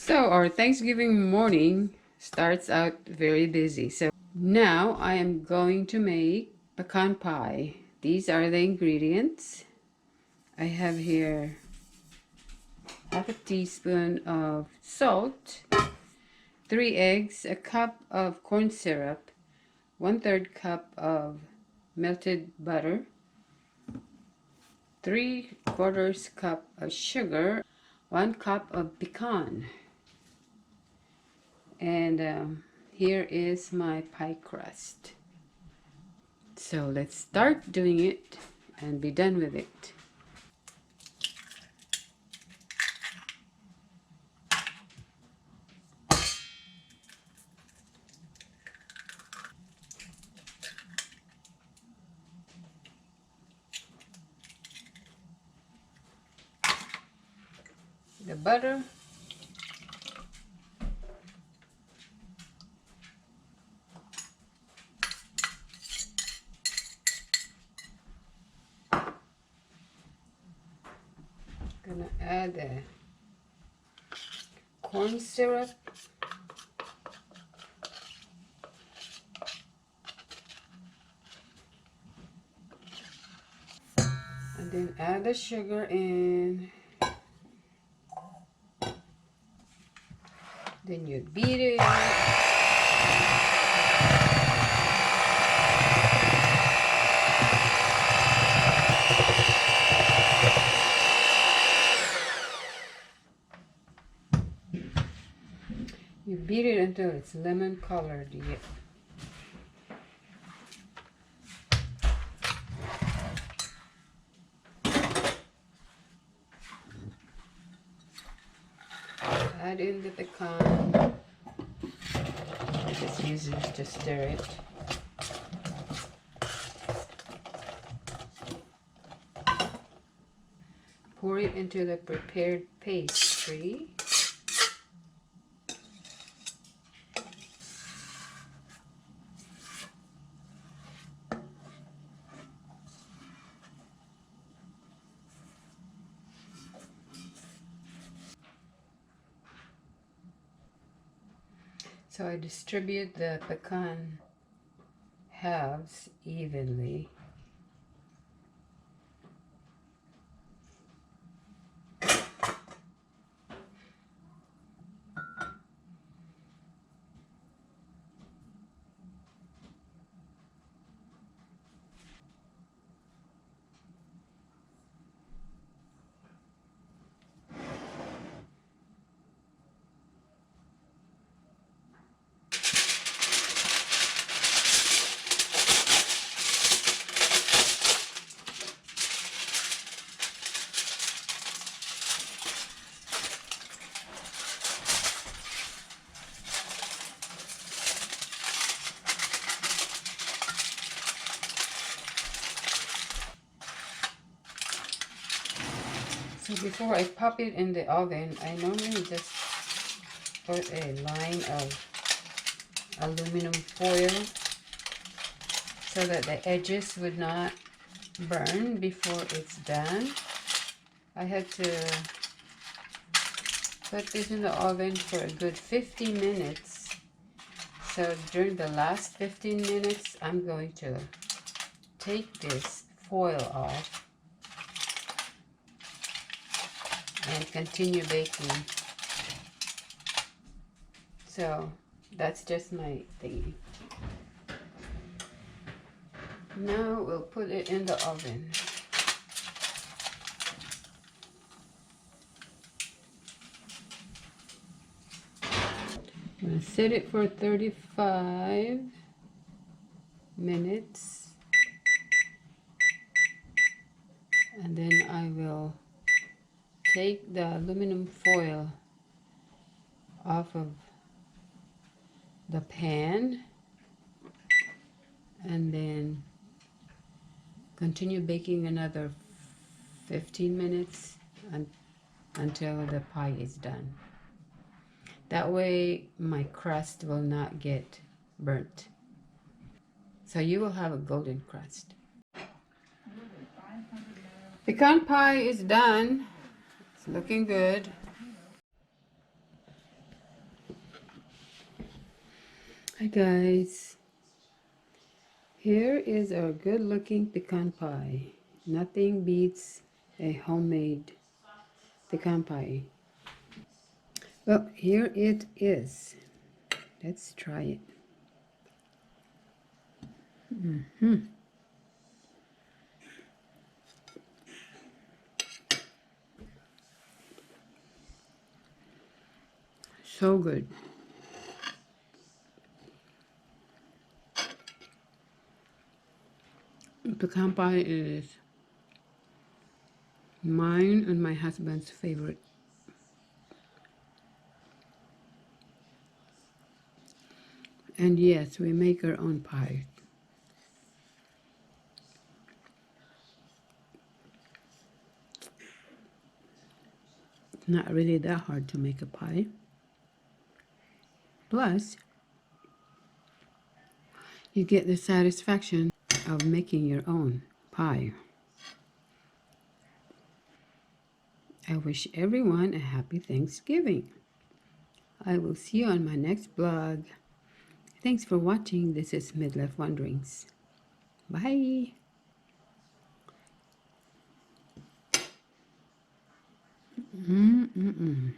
So our Thanksgiving morning starts out very busy. So now I am going to make pecan pie. These are the ingredients. I have here half a teaspoon of salt, 3 eggs, a cup of corn syrup, 1/3 cup of melted butter, 3/4 cup of sugar, 1 cup of pecan. And here is my pie crust. So let's start doing it and be done with it. The butter, gonna add the corn syrup, and then add the sugar in. Then you beat it. You beat it until it's lemon colored. Add in the pecan. I just use this to stir it. Pour it into the prepared pastry. So I distribute the pecan halves evenly. So before I pop it in the oven, I normally just put a line of aluminum foil so that the edges would not burn before it's done. I had to put this in the oven for a good 15 minutes. So during the last 15 minutes, I'm going to take this foil off and continue baking. So that's just my thingy. Now we'll put it in the oven. I'm going to set it for 35 minutes. And then I will take the aluminum foil off of the pan and then continue baking another 15 minutes until the pie is done. That way my crust will not get burnt. So you will have a golden crust. Pecan pie is done. It's looking good. Hi guys, here is our good looking pecan pie. Nothing beats a homemade pecan pie. Well, here it is. Let's try it. So good. Pecan pie is mine and my husband's favorite. And yes, we make our own pie. It's not really that hard to make a pie. Plus, you get the satisfaction of making your own pie. I wish everyone a happy Thanksgiving. I will see you on my next blog. Thanks for watching. This is Midlife Wanderings. Bye. Mm-mm-mm.